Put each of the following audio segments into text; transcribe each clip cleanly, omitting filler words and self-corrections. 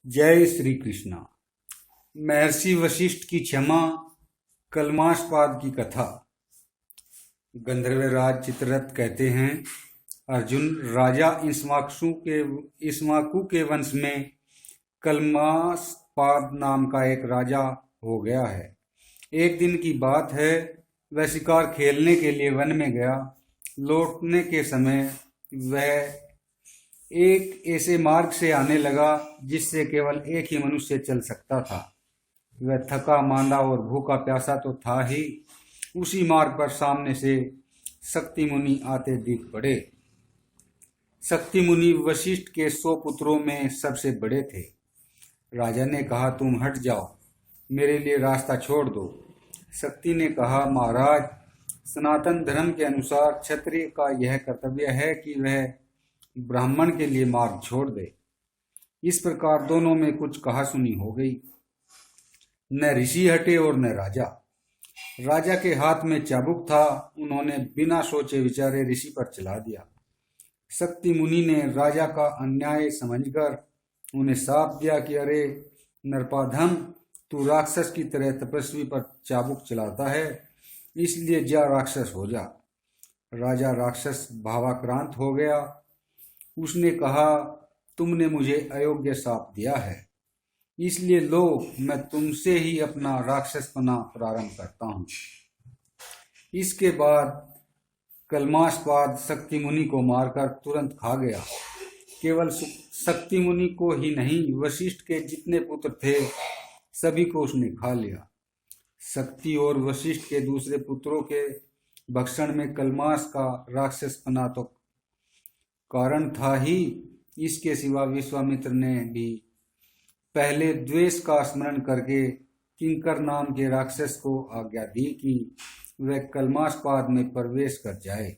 जय श्री कृष्णा। महर्षि वशिष्ठ की क्षमा, कलमाशपाद की कथा। गंधर्वराज चित्ररथ कहते हैं, अर्जुन, राजा इक्ष्वाकु के वंश में कलमाशपाद नाम का एक राजा हो गया है। एक दिन की बात है, वह शिकार खेलने के लिए वन में गया। लौटने के समय वह एक ऐसे मार्ग से आने लगा जिससे केवल एक ही मनुष्य चल सकता था। वह थका मांदा और भूखा प्यासा तो था ही, उसी मार्ग पर सामने से शक्ति मुनि आते दिख पड़े। शक्ति मुनि वशिष्ठ के 100 पुत्रों में सबसे बड़े थे। राजा ने कहा, तुम हट जाओ, मेरे लिए रास्ता छोड़ दो। शक्ति ने कहा, महाराज, सनातन धर्म के अनुसार क्षत्रिय का यह कर्तव्य है कि वह ब्राह्मण के लिए मार्ग छोड़ दे। इस प्रकार दोनों में कुछ कहासुनी हो गई। न ऋषि हटे और न राजा। राजा के हाथ में चाबुक था, उन्होंने बिना सोचे विचारे ऋषि पर चला दिया। शक्ति मुनि ने राजा का अन्याय समझकर उन्हें शाप दिया कि अरे नरपाधम, तू राक्षस की तरह तपस्वी पर चाबुक चलाता है, इसलिए जा राक्षस हो जा। राजा राक्षस भावाक्रांत हो गया। उसने कहा, तुमने मुझे अयोग्य शाप दिया है, इसलिए लो, मैं तुमसे ही अपना राक्षसपना प्रारंभ करता हूँ। इसके बाद कलमाशपाद शक्ति मुनि को मारकर तुरंत खा गया। केवल शक्ति मुनि को ही नहीं, वशिष्ठ के जितने पुत्र थे सभी को उसने खा लिया। शक्ति और वशिष्ठ के दूसरे पुत्रों के भक्षण में कलमाश का राक्षसपना तो कारण था ही, इसके सिवा विश्वामित्र ने भी पहले द्वेष का स्मरण करके किंकर नाम के राक्षस को आज्ञा दी कि वह कलमाशपाद में प्रवेश कर जाए,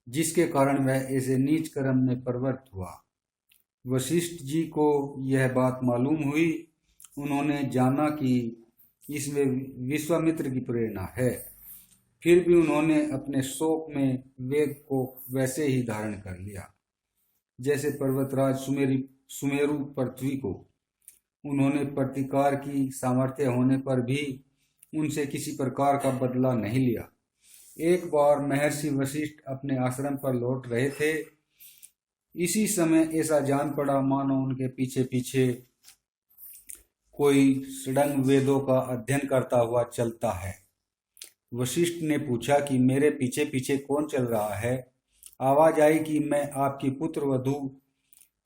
जिसके कारण वह ऐसे नीच कर्म में प्रवृत्त हुआ। वशिष्ठ जी को यह बात मालूम हुई। उन्होंने जाना कि इसमें विश्वामित्र की प्रेरणा है, फिर भी उन्होंने अपने शोक में वेद को वैसे ही धारण कर लिया जैसे पर्वतराज सुमेरु पृथ्वी को। उन्होंने प्रतिकार की सामर्थ्य होने पर भी उनसे किसी प्रकार का बदला नहीं लिया। एक बार महर्षि वशिष्ठ अपने आश्रम पर लौट रहे थे। इसी समय ऐसा जान पड़ा मानो उनके पीछे पीछे कोई सड़ंग वेदों का अध्ययन करता हुआ चलता है। वशिष्ठ ने पूछा कि मेरे पीछे पीछे कौन चल रहा है। आवाज आई कि मैं आपकी पुत्र वधू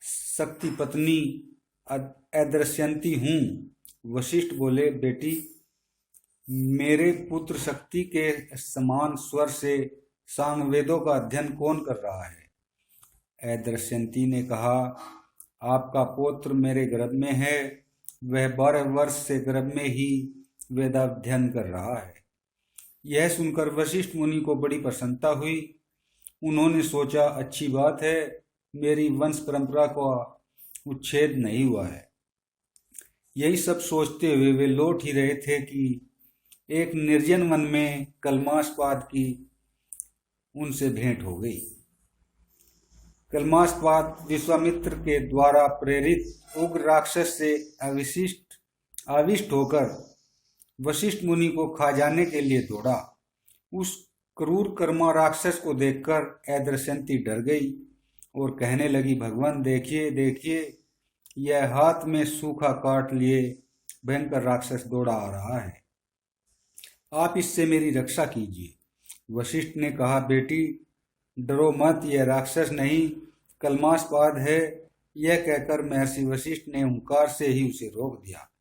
शक्ति पत्नी अदृश्यंती हूँ। वशिष्ठ बोले, बेटी, मेरे पुत्र शक्ति के समान स्वर से सामवेदों का अध्ययन कौन कर रहा है? अदृश्यंती ने कहा, आपका पुत्र मेरे गर्भ में है, वह 12 वर्ष से गर्भ में ही वेदाध्ययन कर रहा है। यह सुनकर वशिष्ठ मुनि को बड़ी प्रसन्नता हुई। उन्होंने सोचा, अच्छी बात है, मेरी वंश परंपरा का उच्छेद नहीं हुआ है। यही सब सोचते हुए वे लौट ही रहे थे कि एक निर्जन वन में कलमाशपाद की उनसे भेंट हो गई। कलमाशपाद विश्वामित्र के द्वारा प्रेरित उग्र राक्षस से आविष्ट होकर वशिष्ठ मुनि को खा जाने के लिए दौड़ा। उस क्रूर कर्मा राक्षस को देखकर अदृश्यंती डर गई और कहने लगी, भगवान, देखिए देखिए, यह हाथ में सूखा काट लिए भयंकर राक्षस दौड़ा आ रहा है, आप इससे मेरी रक्षा कीजिए। वशिष्ठ ने कहा, बेटी, डरो मत, यह राक्षस नहीं कलमाशपाद है। यह कहकर महर्षि वशिष्ठ ने हुंकार से ही उसे रोक दिया।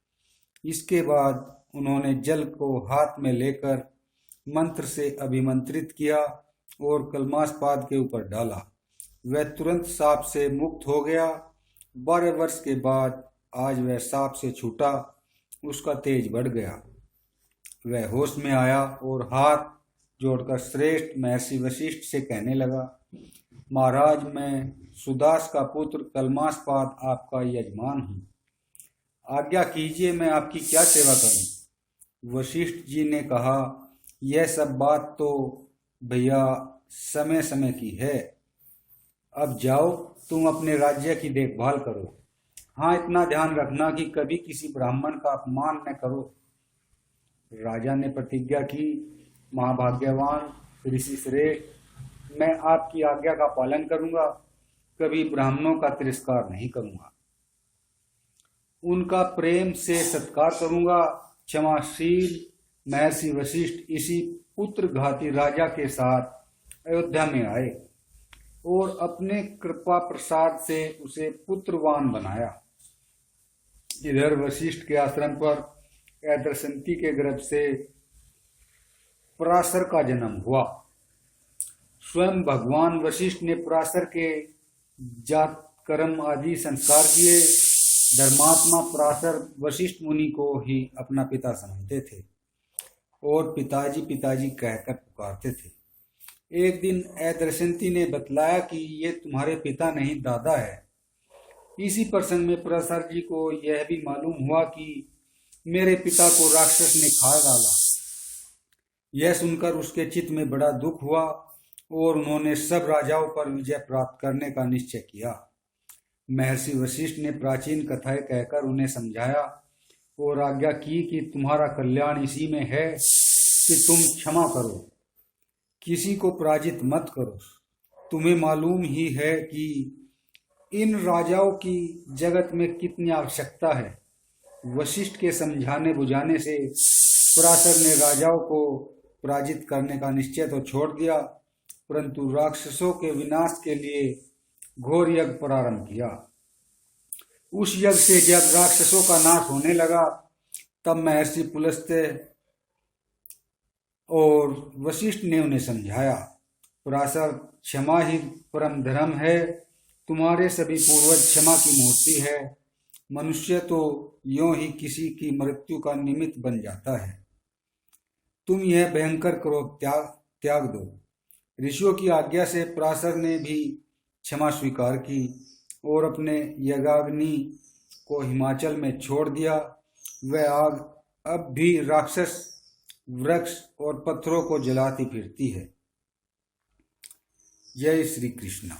इसके बाद उन्होंने जल को हाथ में लेकर मंत्र से अभिमंत्रित किया और कलमाशपाद के ऊपर डाला। वह तुरंत सांप से मुक्त हो गया। 12 वर्ष के बाद आज वह सांप से छूटा, उसका तेज बढ़ गया। वह होश में आया और हाथ जोड़कर श्रेष्ठ महर्षि वशिष्ठ से कहने लगा, महाराज, मैं सुदास का पुत्र कलमाशपाद आपका यजमान हूँ। आज्ञा कीजिए, मैं आपकी क्या सेवा करूं? वशिष्ठ जी ने कहा, यह सब बात तो भैया समय समय की है। अब जाओ, तुम अपने राज्य की देखभाल करो। हाँ, इतना ध्यान रखना कि कभी किसी ब्राह्मण का अपमान न करो। राजा ने प्रतिज्ञा की। महाभाग्यवान ऋषि श्रेष्ठ, मैं आपकी आज्ञा का पालन करूंगा, कभी ब्राह्मणों का तिरस्कार नहीं करूंगा, उनका प्रेम से सत्कार करूंगा। क्षमाशील महर्षि वशिष्ठ इसी पुत्रघाती राजा के साथ अयोध्या में आए और अपने कृपा प्रसाद से उसे पुत्रवान बनाया। इधर वशिष्ठ के आश्रम पर ऐदरसंती के गर्भ से पराशर का जन्म हुआ। स्वयं भगवान वशिष्ठ ने पराशर के जात कर्म आदि संस्कार किए। धर्मात्मा पराशर वशिष्ठ मुनि को ही अपना पिता समझते थे और पिताजी पिताजी कहकर पुकारते थे। एक दिन ऐदरसंती ने बतलाया कि ये तुम्हारे पिता नहीं दादा है। इसी प्रसंग में पराशर जी को यह भी मालूम हुआ कि मेरे पिता को राक्षस ने खा डाला। यह सुनकर उसके चित्त में बड़ा दुख हुआ और उन्होंने सब राजाओं पर विजय प्राप्त करने का निश्चय किया। महर्षि वशिष्ठ ने प्राचीन कथाएं कहकर उन्हें समझाया और आज्ञा की कि तुम्हारा कल्याण इसी में है कि तुम क्षमा करो, किसी को पराजित मत करो। तुम्हें मालूम ही है कि इन राजाओं की जगत में कितनी आवश्यकता है। वशिष्ठ के समझाने बुझाने से पराशर ने राजाओं को पराजित करने का निश्चय तो छोड़ दिया, परंतु राक्षसों के विनाश के लिए घोर यज्ञ प्रारंभ किया। उस यज्ञ से जब राक्षसों का नाश होने लगा, तब महर्षि पुलस्त्य और वशिष्ठ ने उन्हें समझाया, पराशर, क्षमा ही परम धर्म है। तुम्हारे सभी पूर्वज क्षमा की मूर्ति है। मनुष्य तो यों ही किसी की मृत्यु का निमित्त बन जाता है। तुम यह भयंकर क्रोध त्याग दो। ऋषियों की आज्ञा से पराशर ने भी क्षमा स्वीकार की और अपने यज्ञाग्नि को हिमाचल में छोड़ दिया। वह आग अब भी राक्षस, वृक्ष और पत्थरों को जलाती फिरती है। जय श्री कृष्ण।